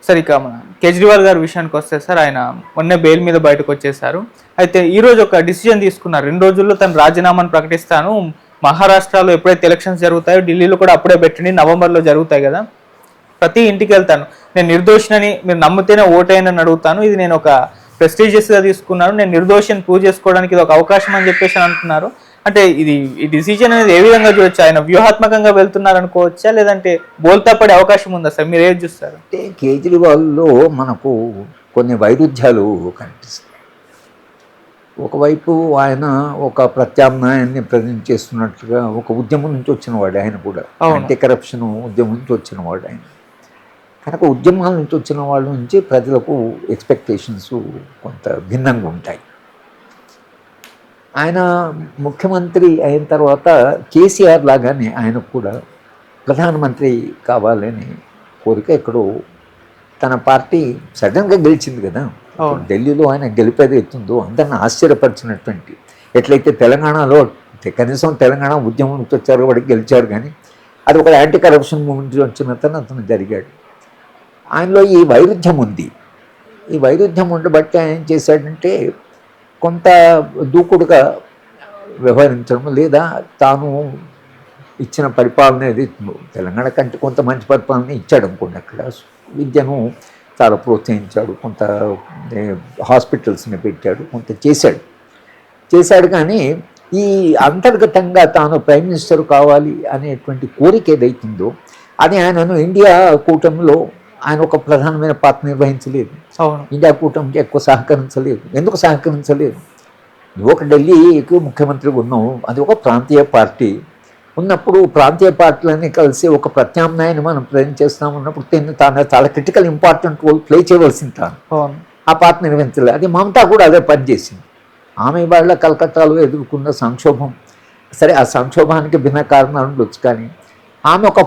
Sir ఇక మన కేజ్రీవాల్ గారి విషయానికి వస్తే సార్, ఆయన మొన్నే బెయిల్ మీద బయటకు వచ్చేసారు. అయితే ఈ రోజు ఒక డిసిజన్ తీసుకున్నారు, 2 రోజుల్లో తన రాజీనామాను ప్రకటిస్తాను. మహారాష్ట్రలో ఎప్పుడైతే ఎలక్షన్స్ జరుగుతాయో ఢిల్లీలో కూడా అప్పుడే పెట్టండి, నవంబర్లో జరుగుతాయి కదా, ప్రతి ఇంటికి వెళ్తాను, నేను నిర్దోషినని మీరు నమ్మితేనే ఓటైనని అడుగుతాను, ఇది నేను ఒక ప్రెస్టీజియస్గా తీసుకున్నాను, నేను నిర్దోషిని ప్రూవ్ చేసుకోవడానికి ఇది ఒక అవకాశం అని చెప్పేసి అంటున్నారు. అంటే ఈ డిసిజన్ అనేది ఏ విధంగా చూడొచ్చు? ఆయన వ్యూహాత్మకంగా వెళ్తున్నారు అనుకోవచ్చా, లేదంటే బోల్తా పడే అవకాశం ఉందా సార్? మీరు ఏది చూస్తారు? అంటే కేజ్రీవాల్లో మనకు కొన్ని వైరుధ్యాలు కనిపిస్తాయి. ఒకవైపు ఆయన ఒక ప్రత్యామ్నాయాన్ని ప్రజెంట్ చేస్తున్నట్లుగా ఒక ఉద్యమం నుంచి వచ్చిన వాడు ఆయన కూడా, యాంటీ కరప్షన్ ఉద్యమం నుంచి వచ్చిన వాడు ఆయన. కనుక ఉద్యమాల నుంచి వచ్చిన వాళ్ళ నుంచి ప్రజలకు ఎక్స్పెక్టేషన్స్ కొంత భిన్నంగా ఉంటాయి. ఆయన ముఖ్యమంత్రి అయిన తర్వాత కేసీఆర్ లాగానే ఆయనకు కూడా ప్రధానమంత్రి కావాలని కోరిక ఎక్కడో, తన పార్టీ సడన్గా గెలిచింది కదా, ఢిల్లీలో ఆయన గెలిపేది ఎత్తుందో అందరిని ఆశ్చర్యపరిచినటువంటి, ఎట్లయితే తెలంగాణలో కనీసం తెలంగాణ ఉద్యమం నుంచి వచ్చారు వాడికి గెలిచారు, కానీ అది ఒక యాంటీ కరప్షన్ మూమెంట్ వచ్చిన అతను జరిగాడు. ఆయనలో ఈ వైరుధ్యం ఉంది. ఈ వైరుధ్యం ఉండబట్టి ఆయన ఏం చేశాడంటే కొంత దూకుడుగా వ్యవహరించడం, లేదా తాను ఇచ్చిన పరిపాలన ఏది తెలంగాణ కంటే కొంత మంచి పరిపాలన ఇచ్చాడు అనుకోండి. అక్కడ విద్యను చాలా ప్రోత్సహించాడు, కొంత హాస్పిటల్స్ని పెట్టాడు, కొంత చేశాడు. కానీ ఈ అంతర్గతంగా తాను ప్రైమ్ మినిస్టర్ కావాలి అనేటువంటి కోరిక ఏదైతుందో అది ఆయనను ఇండియా కూటమిలో ఆయన ఒక ప్రధానమైన పాత్ర నిర్వహించలేదు. ఇండియా కూటమికి ఎక్కువ సహకరించలేదు. ఎందుకు సహకరించలేదు? నువ్వు ఒక ఢిల్లీకి ముఖ్యమంత్రిగా ఉన్నావు, అది ఒక ప్రాంతీయ పార్టీ ఉన్నప్పుడు ప్రాంతీయ పార్టీలన్నీ కలిసి ఒక ప్రత్యామ్నాయాన్ని మనం ప్రజెంట్ చేస్తామన్నప్పుడు తాను చాలా క్రిటికల్ ఇంపార్టెంట్ రోల్ ప్లే చేయవలసింది తాను. ఆ పార్టీ నిర్వహించలేదు. అది మమతా కూడా అదే పనిచేసింది. ఆమె వాళ్ళ కలకత్తాలో ఎదుర్కొన్న సంక్షోభం, సరే ఆ సంక్షోభానికి భిన్న కారణాలు ఉండొచ్చు, కానీ ఆమె ఒక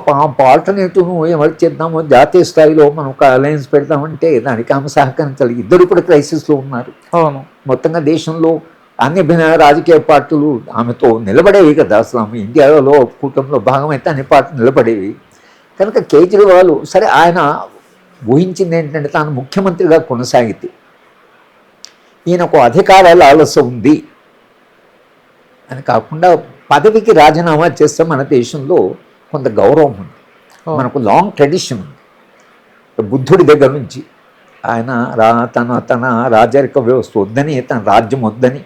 ఆల్టర్నేటివ్ ఎవరు చేద్దామో జాతీయ స్థాయిలో మనం ఒక అలయన్స్ పెడదామంటే దానికి ఆమె సహకరించాలి. ఇద్దరు ఇప్పుడు క్రైసిస్లో ఉన్నారు. మొత్తంగా దేశంలో అన్ని భిన్న రాజకీయ పార్టీలు ఆమెతో నిలబడేవి కదా. అసలు ఆమె ఇండియాలో కూటమిలో భాగమైతే అన్ని పార్టీలు నిలబడేవి. కనుక కేజ్రీవాల్ సరే ఆయన ఊహించింది ఏంటంటే తాను ముఖ్యమంత్రిగా కొనసాగితే ఈయనకు అధికారాల ఆలస్యం ఉంది అని కాకుండా పదవికి రాజీనామా చేస్తే మన దేశంలో కొంత గౌరవం ఉంది, మనకు లాంగ్ ట్రెడిషన్ ఉంది. బుద్ధుడి దగ్గర నుంచి ఆయన తన రాజరిక వ్యవస్థ వద్దని, తన రాజ్యం వద్దని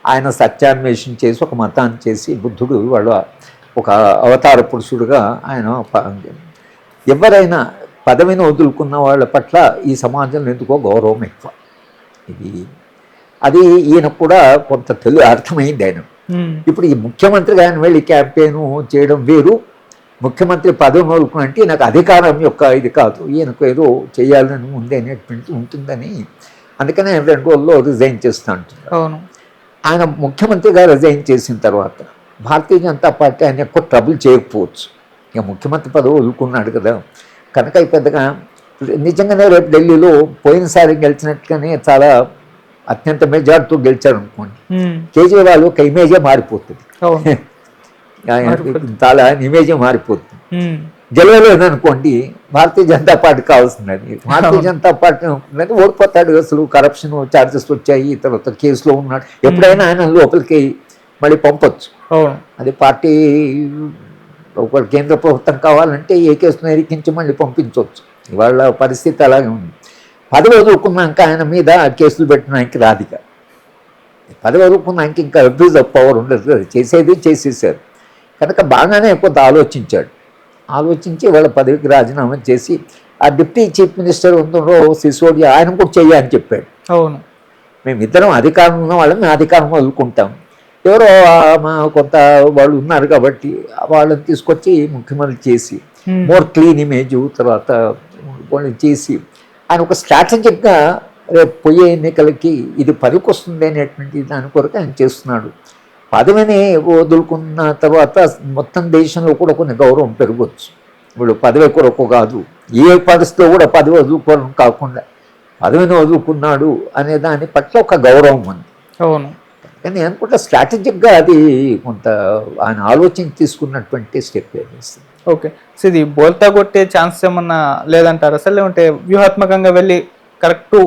ఆయన సత్యాన్వేషణ చేసి ఒక మతాన్ని చేసి బుద్ధుడు వాళ్ళ ఒక అవతార పురుషుడుగా ఆయన ఎవరైనా పదవిని వదులుకున్న వాళ్ళ పట్ల ఈ సమాజంలో ఎందుకో గౌరవం ఎక్కువ. అది ఈయన కూడా కొంత అర్థమైంది ఆయన. ఇప్పుడు ఈ ముఖ్యమంత్రిగా ఆయన వెళ్ళి క్యాంపెయిన్ చేయడం వేరు, ముఖ్యమంత్రి పదవి వదులుకున్నంటే నాకు అధికారం యొక్క ఇది కాదు, ఈయనకు ఏదో చేయాలని ఉంది అనేటువంటి ఉంటుందని, అందుకనే 2 రోజుల్లో రిజైన్ చేస్తూ అంటున్నారు. ఆయన ముఖ్యమంత్రిగా రిజైన్ చేసిన తర్వాత భారతీయ జనతా పార్టీ ఆయన ఎక్కువ ట్రబుల్ చేయకపోవచ్చు. ఇక ముఖ్యమంత్రి పదవి వదులుకున్నాడు కదా, కనుక పెద్దగా నిజంగానే రేపు ఢిల్లీలో పోయినసారి గెలిచినట్టుగానే చాలా అత్యంత మెజార్టీతో గెలిచారు అనుకోండి, కేజ్రీవాల్ ఒక ఇమేజే మారిపోతుంది, చాలా ఇమేజే మారిపోతుంది. గెలవలేదు అనుకోండి, భారతీయ జనతా పార్టీ కావాల్సిందని, భారతీయ జనతా పార్టీ ఓడిపోతాడు. అసలు కరప్షన్ ఛార్జెస్ వచ్చాయి, తర్వాత కేసులో ఉన్నాడు, ఎప్పుడైనా ఆయన లోపలికి మళ్ళీ పంపొచ్చు. అది పార్టీ ఒక కేంద్ర ప్రభుత్వం కావాలంటే ఏ కేసును ఎరికించి మళ్ళీ పంపించవచ్చు. ఇవాళ పరిస్థితి అలాగే ఉంది. పదవి వదులుకున్నాక ఆయన మీద కేసులు పెట్టడానికి రాదిక, పదవి వదులుకున్నాక ఇంకా అబ్యూజ్ ఆఫ్ పవర్ ఉండదు, చేసేది చేసేసారు. కనుక బాగానే కొంత ఆలోచించి వాళ్ళ పదవికి రాజీనామా చేసి ఆ డిప్యూటీ చీఫ్ మినిస్టర్ ఉందో సిసోడియా ఆయన కూడా చెయ్యని చెప్పాడు. మేమిద్దరం అధికారం ఉన్న వాళ్ళని మేము అధికారం వదులుకుంటాం, ఎవరో కొంత వాళ్ళు ఉన్నారు కాబట్టి వాళ్ళని తీసుకొచ్చి ముఖ్యమంత్రి చేసి మోర్ క్లీన్ ఇమేజ్ తర్వాత వాళ్ళని చేసి ఆయన ఒక స్ట్రాటజిక్గా రేపు పోయే ఎన్నికలకి ఇది పనికొస్తుంది అనేటువంటి దాని కొరకు ఆయన చేస్తున్నాడు. పదవిని వదులుకున్న తర్వాత మొత్తం దేశంలో కూడా కొన్ని గౌరవం పెరగవచ్చు. ఇప్పుడు పదవి కొరకు కాదు, ఏ పరిస్థితిలో కూడా పదవి వదులుకోవడం కాకుండా పదవిని వదులుకున్నాడు అనే దాని పట్ల ఒక గౌరవం ఉంది. కానీ అనుకుంటా స్ట్రాటజిక్గా అది కొంత ఆయన ఆలోచన తీసుకున్నటువంటి స్టెప్ ఏమిస్తుంది. ఓకే. సో ఇది బోల్తా కొట్టే ఛాన్స్ ఏమన్నా లేదంటారా సార్? లేదంటే వ్యూహాత్మకంగా వెళ్ళి కరెక్ట్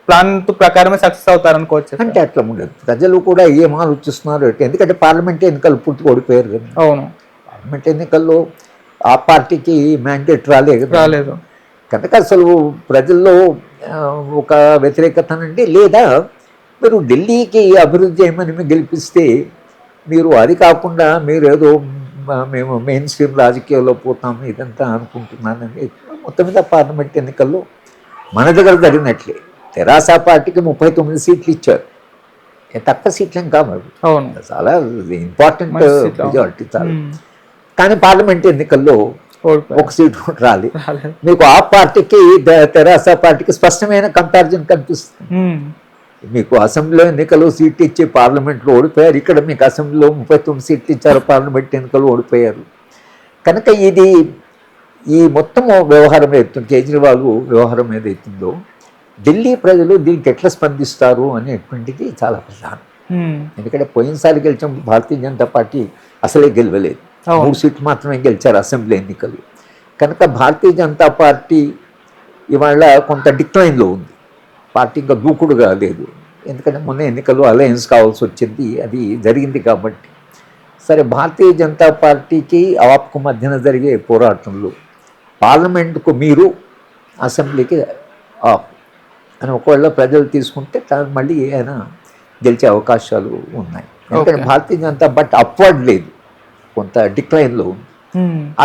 ప్లాన్ ప్రకారమే సక్సెస్ అవుతారనుకోవచ్చు? అంటే అట్లా ఉండదు. ప్రజలు కూడా ఏం ఆలోచిస్తున్నారు అంటే, ఎందుకంటే పార్లమెంట్ ఎన్నికలు పూర్తిగా ఓడిపోయారు కదా. అవును, పార్లమెంట్ ఎన్నికల్లో ఆ పార్టీకి మ్యాండేట్ రాలేదు. కనుక అసలు ప్రజల్లో ఒక వ్యతిరేకత అంటే, లేదా మీరు ఢిల్లీకి అభివృద్ధి చేయమని మీరు గెలిపిస్తే, మీరు అది కాకుండా మీరు ఏదో మేము మెయిన్ స్ట్రీమ్ రాజకీయాల్లో పోతాము ఇదంతా అనుకుంటున్నానని మొత్తం మీద పార్లమెంట్ ఎన్నికల్లో మన దగ్గర జరిగినట్లే తెరాస పార్టీకి 39 సీట్లు ఇచ్చారు. తక్కువ సీట్లేం కావాలి, చాలా ఇంపార్టెంట్ మెజారిటీ చాలా. కానీ పార్లమెంట్ ఎన్నికల్లో ఒక సీటు రాలేదు. మీకు ఆ పార్టీకి తెరాస పార్టీకి స్పష్టమైన కంపారిజన్ కనిపిస్తుంది. మీకు అసెంబ్లీలో ఎన్నికలు సీట్లు ఇచ్చి పార్లమెంట్లో ఓడిపోయారు, ఇక్కడ మీకు అసెంబ్లీలో 39 సీట్లు ఇచ్చారు, పార్లమెంట్ ఎన్నికలు ఓడిపోయారు. కనుక ఇది ఈ మొత్తం వ్యవహారం ఏదైతుంది, కేజ్రీవాల్ వ్యవహారం ఏదైతుందో, ఢిల్లీ ప్రజలు దీనికి ఎట్లా స్పందిస్తారు అనేటువంటిది చాలా ప్రధానం. ఎందుకంటే పోయినసారి గెలిచిన భారతీయ జనతా పార్టీ అసలే గెలవలేదు, 3 సీట్లు మాత్రమే గెలిచారు అసెంబ్లీ ఎన్నికలు. కనుక భారతీయ జనతా పార్టీ ఇవాళ కొంత డిక్లైన్లో ఉంది, పార్టీ ఇంకా దూకుడుగా లేదు. ఎందుకంటే మొన్న ఎన్నికలు అలయన్స్ కావాల్సి వచ్చింది, అది జరిగింది కాబట్టి. సరే, భారతీయ జనతా పార్టీకి ఆప్కు మధ్యన జరిగే పోరాటంలో పార్లమెంటుకు మీరు, అసెంబ్లీకి ఆప్ అని ఒకవేళ ప్రజలు తీసుకుంటే మళ్ళీ ఆయన గెలిచే అవకాశాలు ఉన్నాయి. ఎందుకంటే భారతీయ జనతా పార్టీ అప్వర్డ్ లేదు, కొంత డిక్లైన్లో ఉంది.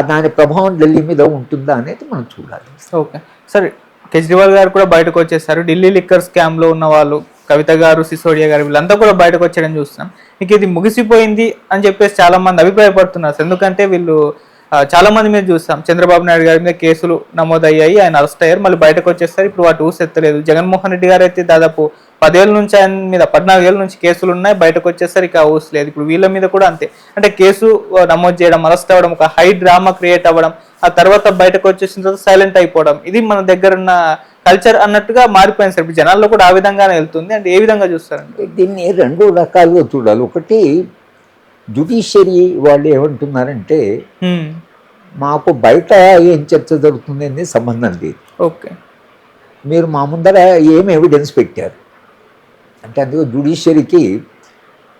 దాని ప్రభావం ఢిల్లీ మీద ఉంటుందా అనేది మనం చూడాలి. ఓకే, సరే. కేజ్రీవాల్ గారు కూడా బయటకు వచ్చేసారు. ఢిల్లీ లిక్కర్ స్కామ్లో ఉన్న వాళ్ళు, కవిత గారు, సిసోడియా గారు, వీళ్ళంతా కూడా బయటకు వచ్చేయడం చూస్తున్నాం. ఇక ఇది ముగిసిపోయింది అని చెప్పేసి చాలా మంది అభిప్రాయపడుతున్నారు. ఎందుకంటే వీళ్ళు చాలా మంది మీద చూస్తాం, చంద్రబాబు నాయుడు గారి మీద కేసులు నమోదయ్యాయి, ఆయన అరెస్ట్ అయ్యారు, మళ్ళీ బయటకు వచ్చేస్తారు. ఇప్పుడు వాటి ఊసెత్తలేదు. జగన్మోహన్ రెడ్డి గారు అయితే దాదాపు 10 ఏళ్ళ నుంచి ఆయన మీద 14 ఏళ్ళ నుంచి కేసులు ఉన్నాయి, బయటకు వచ్చేసరికి ఇక ఊసలేదు. ఇప్పుడు వీళ్ళ మీద కూడా అంతే, అంటే కేసు నమోదు చేయడం, అరెస్ట్ అవ్వడం, ఒక హై డ్రామా క్రియేట్ అవ్వడం, ఆ తర్వాత బయటకు వచ్చేసిన తర్వాత సైలెంట్ అయిపోవడం, ఇది మన దగ్గర ఉన్న కల్చర్ అన్నట్టుగా మారిపోయింది సార్. ఇప్పుడు జనాల్లో కూడా ఆ విధంగానే వెళ్తుంది. అంటే ఏ విధంగా చూస్తారంటే దీన్ని 2 రకాలుగా చూడాలి. ఒకటి, జ్యుడిషియరీ వాళ్ళు ఏమంటున్నారంటే మాకు బయట ఏం చర్చ జరుగుతుంది అనేది సంబంధం లేదు, ఓకే, మీరు మా ముందర ఏం ఎవిడెన్స్ పెట్టారు అంటే. అందుకు జ్యుడిషియరీకి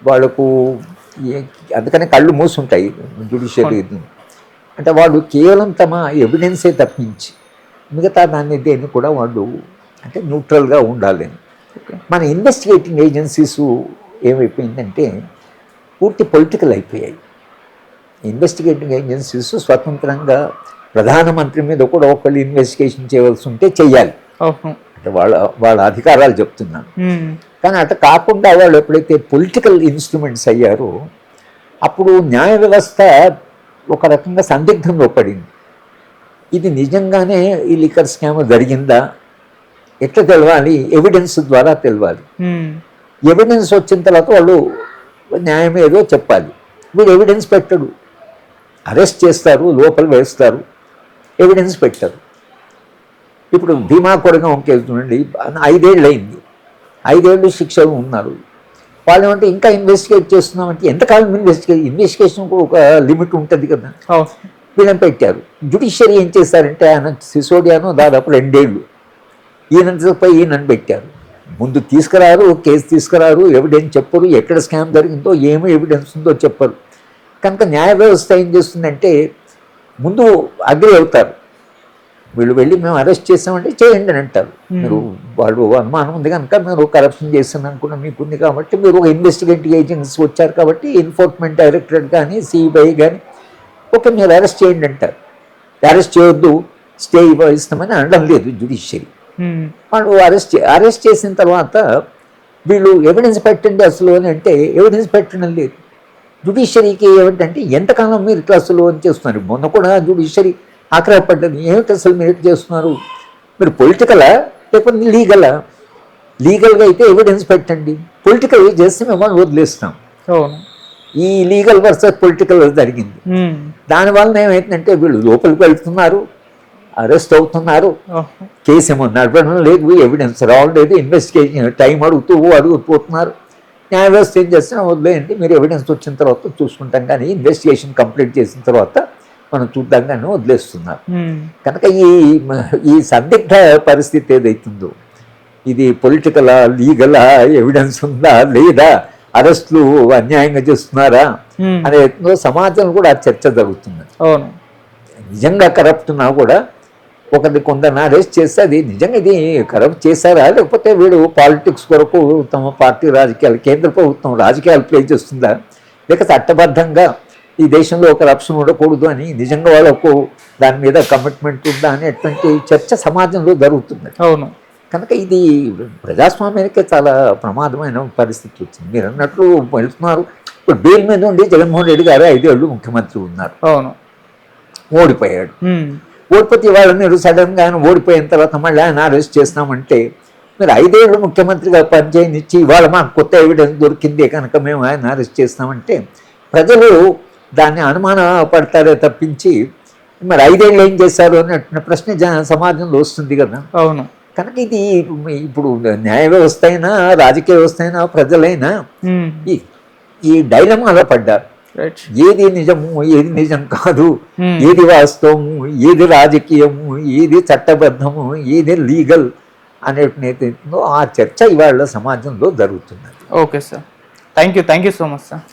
వాళ్ళకు అందుకనే కళ్ళు మూసుంటాయి జ్యుడిషియరీ. అంటే వాళ్ళు కేవలం తమ ఎవిడెన్సే తప్పించి మిగతా దేన్ని కూడా వాళ్ళు అంటే న్యూట్రల్గా ఉండాలి. మన ఇన్వెస్టిగేటింగ్ ఏజెన్సీస్ ఏమైపోయిందంటే పూర్తి పొలిటికల్ అయిపోయాయి. ఇన్వెస్టిగేటింగ్ ఏజెన్సీస్ స్వతంత్రంగా ప్రధానమంత్రి మీద కూడా ఒకళ్ళు ఇన్వెస్టిగేషన్ చేయవలసి ఉంటే చెయ్యాలి, అంటే వాళ్ళ అధికారాలు చెప్తున్నాను. కానీ అట్లా కాకుండా వాళ్ళు ఎప్పుడైతే పొలిటికల్ ఇన్స్ట్రుమెంట్స్ అయ్యారో అప్పుడు న్యాయ వ్యవస్థ ఒక రకంగా సందిగ్ధంలో పడింది. ఇది నిజంగానే ఈ లిక్కర్ స్కామ్ జరిగిందా, ఎట్లా తెలవాలి, ఎవిడెన్స్ ద్వారా తెలవాలి. ఎవిడెన్స్ వచ్చిన తర్వాత వాళ్ళు న్యాయం ఏదో చెప్పాలి. వీడు ఎవిడెన్స్ పెట్టడు, అరెస్ట్ చేస్తారు, లోపల వేస్తారు, ఎవిడెన్స్ పెట్టరు. ఇప్పుడు భీమా కొరగం కేసు చూడండి, 5 ఏళ్ళు అయింది, 5 ఏళ్ళు శిక్షలు ఉన్నారు. వాళ్ళు ఏమంటే ఇంకా ఇన్వెస్టిగేట్ చేస్తున్నామంటే ఎంతకాలం ఇన్వెస్టిగేషన్ కూడా ఒక లిమిట్ ఉంటుంది కదా. వీళ్ళని పెట్టారు. జ్యుడిషియరీ ఏం చేశారంటే ఆయన సిసోడియాను దాదాపు 2 ఏళ్ళు ఈయనని పెట్టారు. ముందు తీసుకురారు, కేసు తీసుకురారు, ఎవిడెన్స్ చెప్పరు, ఎక్కడ స్కామ్ జరిగిందో ఏమో ఎవిడెన్స్ ఉందో చెప్పరు. కనుక న్యాయ వ్యవస్థ ఏం చేస్తుందంటే ముందు అగ్రి అవుతారు, వీళ్ళు వెళ్ళి మేము అరెస్ట్ చేసామంటే చేయండి అని అంటారు. మీరు వాళ్ళు అనుమానం ఉంది కనుక మీరు కరప్షన్ చేస్తున్నాను కూడా మీకు ఉంది కాబట్టి మీరు ఒక ఇన్వెస్టిగేటివ్ ఏజెన్సీ వచ్చారు కాబట్టి ఎన్ఫోర్స్మెంట్ డైరెక్టరేట్ కానీ సిబిఐ కానీ ఓకే మీరు అరెస్ట్ చేయండి అంటారు. అరెస్ట్ చేయొద్దు, స్టే ఇస్తామని అనడం లేదు జ్యుడిషియరీ. వాళ్ళు అరెస్ట్ చేసిన తర్వాత వీళ్ళు ఎవిడెన్స్ పెట్టండి అసలు అని అంటే ఎవిడెన్స్ పెట్టడం లేదు. జ్యుడిషియరీకి ఏమిటంటే ఎంతకాలం మీరు ఇట్లా అసలు అని చేస్తున్నారు. మొన్న కూడా జ్యుడిషియరీ ఆగ్రహపడ్డది, ఏమిటి అసలు మీరు ఎట్లా చేస్తున్నారు, మీరు పొలిటికలా లేకపోతే లీగల్గా అయితే ఎవిడెన్స్ పెట్టండి, పొలిటికల్ చేస్తే మేము వదిలేస్తాం. ఈ లీగల్ వర్సెస్ పొలిటికల్ జరిగింది. దానివల్ల ఏమైందంటే వీళ్ళు లోపలికి వెళ్తున్నారు, అరెస్ట్ అవుతున్నారు, కేసు ఏమో నడపడం లేదు, ఎవిడెన్స్ రావలేదు, ఇన్వెస్టిగేషన్ టైం అడుగుతున్నారు. న్యాయ వ్యవస్థ ఏం చేస్తున్నా వదిలేయండి, మీరు ఎవిడెన్స్ వచ్చిన తర్వాత చూసుకుంటాం, కానీ ఇన్వెస్టిగేషన్ కంప్లీట్ చేసిన తర్వాత మనం చూద్దాంగానే వదిలేస్తున్నారు. ఉమ్, కనుక ఈ సందిగ్ధ పరిస్థితి ఏదైతుందో ఇది పొలిటికలా, లీగలా, ఎవిడెన్స్ ఉందా లేదా, అరెస్టులు అన్యాయంగా చేస్తున్నారా ఉమ్, అనే సమాజంలో కూడా ఆ చర్చ జరుగుతుంది. అవును. నిజంగా కరప్ట్ ఉన్నా కూడా కొందరిని అరెస్ట్ చేస్తే అది నిజంగా ఇది కరప్ట్ చేశారా, లేకపోతే వీడు పాలిటిక్స్ కొరకు తమ పార్టీ రాజకీయాలు, కేంద్ర ప్రభుత్వం రాజకీయాలు ప్లే చేస్తుందా, లేక చట్టబద్ధంగా ఈ దేశంలో కరప్షన్ ఉండకూడదు అని నిజంగా వాళ్ళకు దాని మీద కమిట్మెంట్ ఉందా అనేటువంటి చర్చ సమాజంలో జరుగుతుంది. అవును. కనుక ఇది ప్రజాస్వామ్యానికే చాలా ప్రమాదమైన పరిస్థితి వచ్చింది. మీరు అన్నట్లు వెళ్తున్నారు. ఇప్పుడు బెయిల్ మీద ఉండి జగన్మోహన్ రెడ్డి గారు 5 ఏళ్ళు ముఖ్యమంత్రి ఉన్నారు, అవును. ఓడిపోయాడు. ఉమ్, ఓడిపోతే ఇవాళ మీరు సడన్గా ఆయన ఓడిపోయిన తర్వాత మళ్ళీ ఆయన అరెస్ట్ చేస్తున్నామంటే మీరు 5 ఏళ్ళు ముఖ్యమంత్రిగా పనిచేయనిచ్చి ఇవాళ మాకు కొత్త ఎవిడెన్స్ దొరికిందే కనుక మేము ఆయన అరెస్ట్ చేస్తామంటే ప్రజలు దాన్ని అనుమాన పడతారే తప్పించి మరి 5 ఏళ్ళు ఏం చేశారు అనే ప్రశ్న సమాజంలో వస్తుంది కదా. అవును. కనుక ఇది ఇప్పుడు న్యాయ వ్యవస్థ అయినా రాజకీయ వ్యవస్థ అయినా ప్రజలైనా ఉమ్, ఈ డైలమాలో పడ్డారు. రైట్. ఏది నిజము, ఏది నిజం కాదు, Hmm. ఏది వాస్తవము, ఏది రాజకీయము, ఏది చట్టబద్ధము, ఏది లీగల్ అనేటువంటి ఆ చర్చ ఇవాళ సమాజంలో జరుగుతున్నది. Okay sir, thank you so much sir.